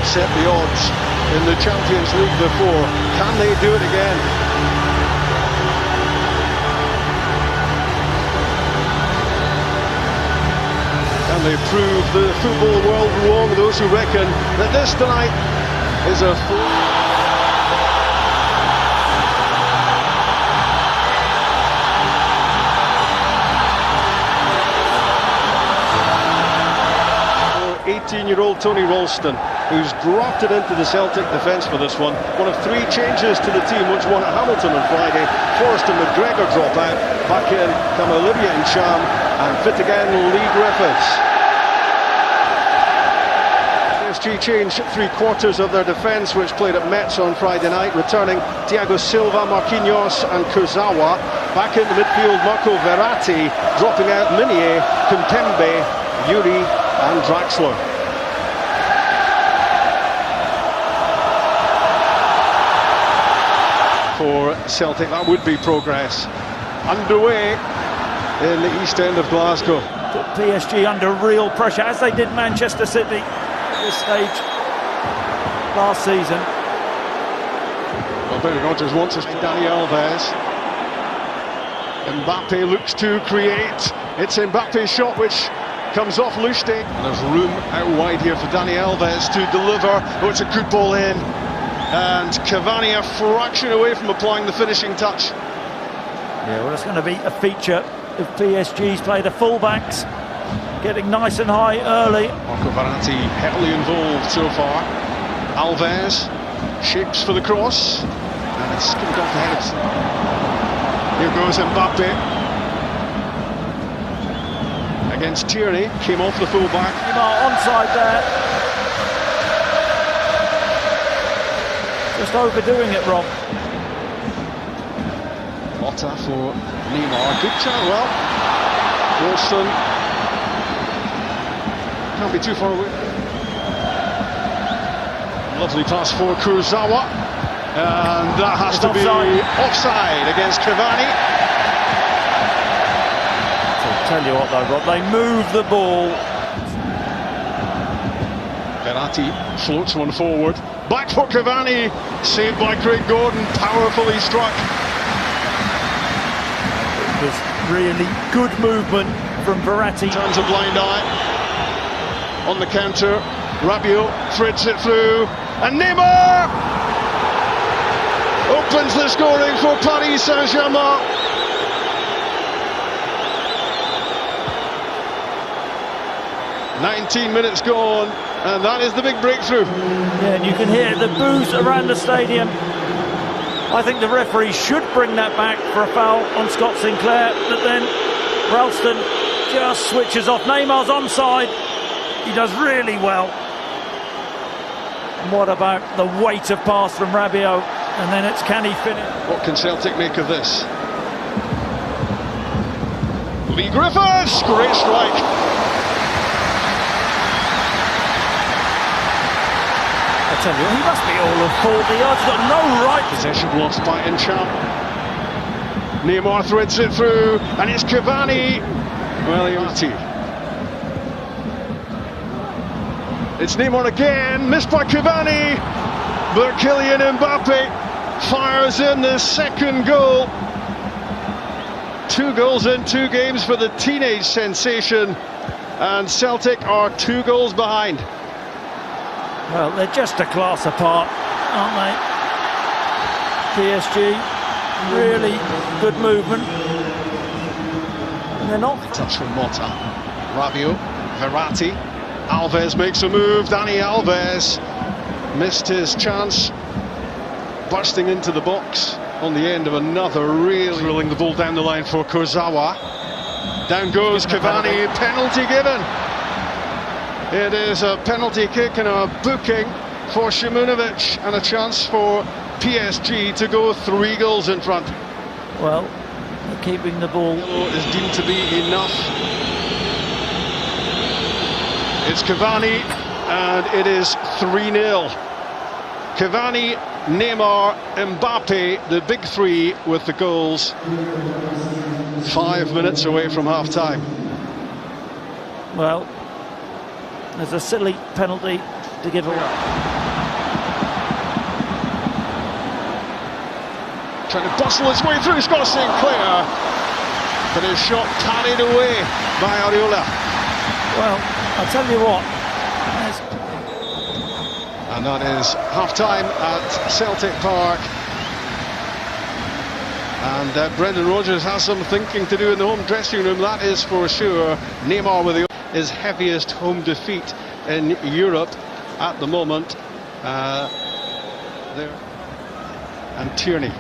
upset the odds in the Champions League before. Can they do it again? Can they prove the football world wrong, those who reckon that this tonight is a full... 18-year-old Tony Ralston, who's dropped it into the Celtic defence for this one. One of three changes to the team, which won at Hamilton on Friday. Forrest and McGregor drop out. Back in come Olivia and Cham, and fit again Lee Griffiths. PSG changed three-quarters of their defence, which played at Metz on Friday night, returning Thiago Silva, Marquinhos and Kurzawa. Back in the midfield, Marco Verratti, dropping out Minier, Kimpembe, Yuri and Draxler. For Celtic, that would be progress. Underway in the east end of Glasgow. Put PSG under real pressure, as they did Manchester City at this stage last season. Well, Brendan Rodgers wants us to Dani Alves. Mbappe looks to create. It's Mbappe's shot which comes off Lustig. And there's room out wide here for Dani Alves to deliver. Oh, it's a good ball in. And Cavani a fraction away from applying the finishing touch. Yeah, well, it's going to be a feature if PSG's play the fullbacks, getting nice and high early. Marco Verratti heavily involved so far. Alves shapes for the cross. And it's skimmed off the head. Here goes Mbappe. Against Tierney, came off the full-back. Onside there. Just overdoing it, Rob. Motta for Neymar. Good chance. Well, Wilson can't be too far away. Lovely pass for Kurzawa. And that has to be offside against Cavani. Tell you what though, Rob, they move the ball. Verratti floats one forward. Back for Cavani. Saved by Craig Gordon. Powerfully struck. It was really good movement from Verratti. Turns a blind eye. On the counter, Rabiot threads it through. And Neymar opens the scoring for Paris Saint-Germain. 19 minutes gone, and that is the big breakthrough. Yeah, and you can hear the boos around the stadium. I think the referee should bring that back for a foul on Scott Sinclair, but then Ralston just switches off. Neymar's onside. He does really well. And what about the weight of pass from Rabiot? And then it's can he finish? What can Celtic make of this? Lee Griffiths, great strike. I tell you, he must be all of 40 yards, he's got no right. Possession lost by Encham. Neymar threads it through, and it's Cavani. Well, it's Neymar again, missed by Cavani, but Kylian Mbappe fires in the second goal. 2 goals in 2 games for the teenage sensation, and Celtic are 2 goals behind. Well, they're just a class apart, aren't they? PSG, really good movement. And they're not. Touch from Motta. Rabiot, Verratti. Alves makes a move. Dani Alves missed his chance. Bursting into the box on the end of another really drilling the ball down the line for Kurzawa. Down goes Cavani, penalty given. It is a penalty kick and a booking for Shimunovic, and a chance for PSG to go 3 goals in front. Well, they're keeping the ball. Is deemed to be enough. It's Cavani, and it is 3-0. Cavani, Neymar, Mbappe, the big 3 with the goals. 5 minutes away from half-time. Well, there's a silly penalty to give away. Trying to bustle his way through Scott Sinclair, but his shot parried away by Areola. Well, I'll tell you what. And that is half-time at Celtic Park. And Brendan Rodgers has some thinking to do in the home dressing room, that is for sure. Neymar with his heaviest home defeat in Europe at the moment. There. And Tierney.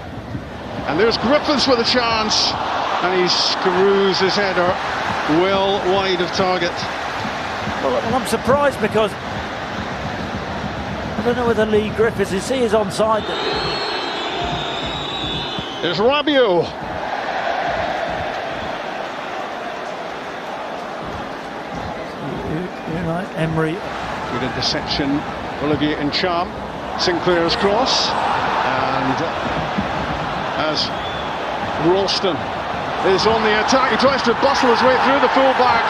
And there's Griffiths with a chance. And he screws his header well wide of target. Well, I'm surprised because I don't know whether Lee Griffiths is onside. There's Rabiot. Emery. Good interception, Olivier Ntcham. Sinclair's cross. And as Ralston is on the attack, he tries to bustle his way through the full-back.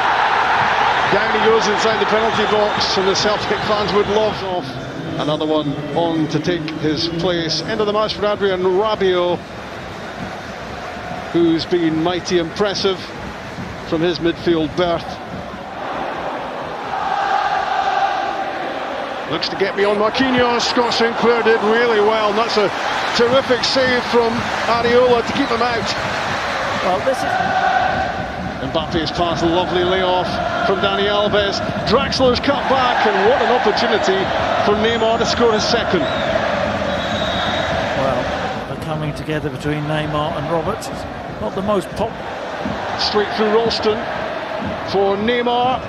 Down he goes inside the penalty box, and the Celtic fans would love off. Another one on to take his place. End of the match for Adrien Rabiot, who's been mighty impressive from his midfield berth. Looks to get beyond Marquinhos. Scott Sinclair did really well, and that's a terrific save from Areola to keep him out. Well, this is... Mbappe's pass, a lovely layoff from Dani Alves. Draxler's cut back, and what an opportunity for Neymar to score his second. Well, the coming together between Neymar and Roberts is not the most pop. Straight through Ralston for Neymar.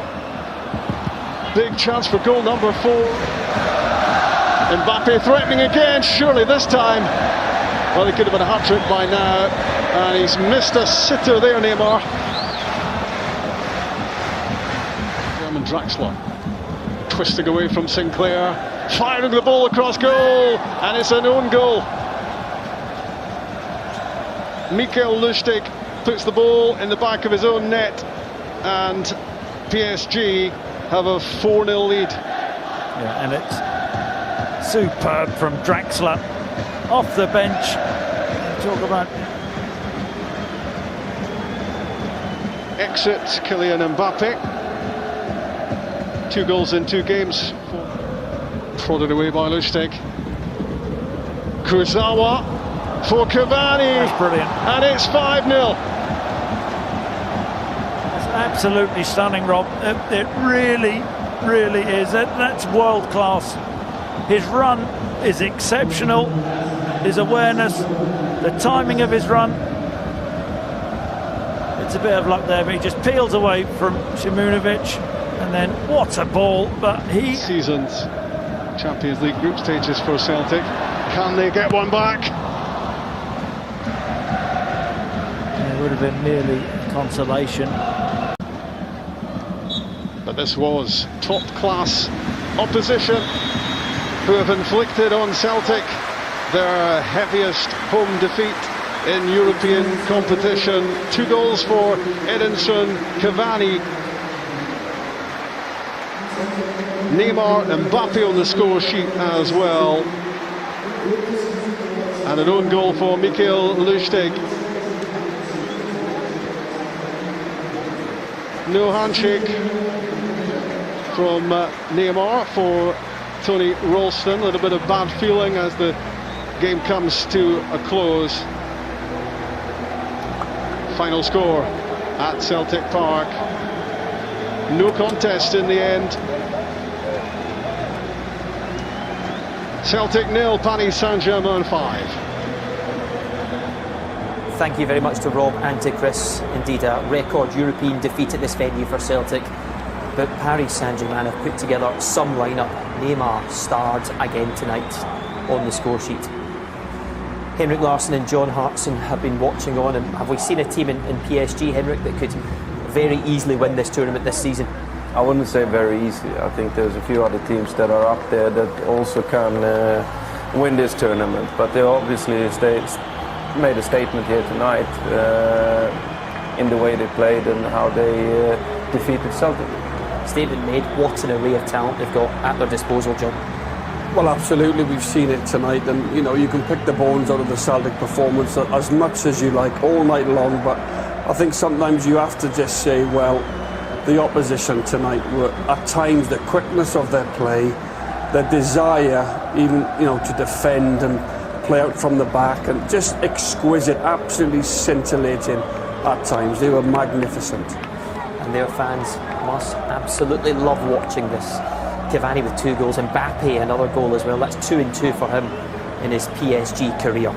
Big chance for goal number 4. Mbappe threatening again, surely this time. Well, he could have been a hat-trick by now, and he's missed a sitter there, Neymar. German Draxler twisting away from Sinclair, firing the ball across goal, and it's an own goal. Mikel Lustig puts the ball in the back of his own net, and PSG have a 4-0 lead. Yeah, and it's superb from Draxler off the bench. Talk about exit Kylian Mbappe. 2 goals in 2 games. Prodded away by Lustig. Kurzawa for Cavani. That's brilliant. And it's 5-0. Absolutely stunning, Rob. It really, really is. That's world class. His run is exceptional. His awareness, the timing of his run. It's a bit of luck there, but he just peels away from Shimunovic, and then what a ball! But he seasons Champions League group stages for Celtic. Can they get one back? It would have been merely consolation. But this was top-class opposition who have inflicted on Celtic their heaviest home defeat in European competition. 2 goals for Edinson Cavani. Neymar and Mbappe on the score sheet as well. And an own goal for Mikel Lustig. No handshake from Neymar for Tony Ralston. A little bit of bad feeling as the game comes to a close. Final score at Celtic Park. No contest in the end. Celtic 0, Paris Saint-Germain 5. Thank you very much to Rob and to Chris. Indeed, a record European defeat at this venue for Celtic. But Paris Saint-Germain have put together some lineup. Neymar starred again tonight on the score sheet. Henrik Larsson and John Hartson have been watching on, and have we seen a team in PSG, Henrik, that could very easily win this tournament this season? I wouldn't say very easy. I think there's a few other teams that are up there that also can win this tournament, but they obviously made a statement here tonight in the way they played and how they defeated Celtic. Statement made. What an array of talent they've got at their disposal, John. Well, absolutely, we've seen it tonight, and you know, you can pick the bones out of the Celtic performance as much as you like all night long, but I think sometimes you have to just say, well, the opposition tonight were at times the quickness of their play, their desire even, you know, to defend and play out from the back, and just exquisite, absolutely scintillating at times. They were magnificent. And their fans must absolutely love watching this. Cavani with 2 goals, Mbappe another goal as well. That's 2 and 2 for him in his PSG career.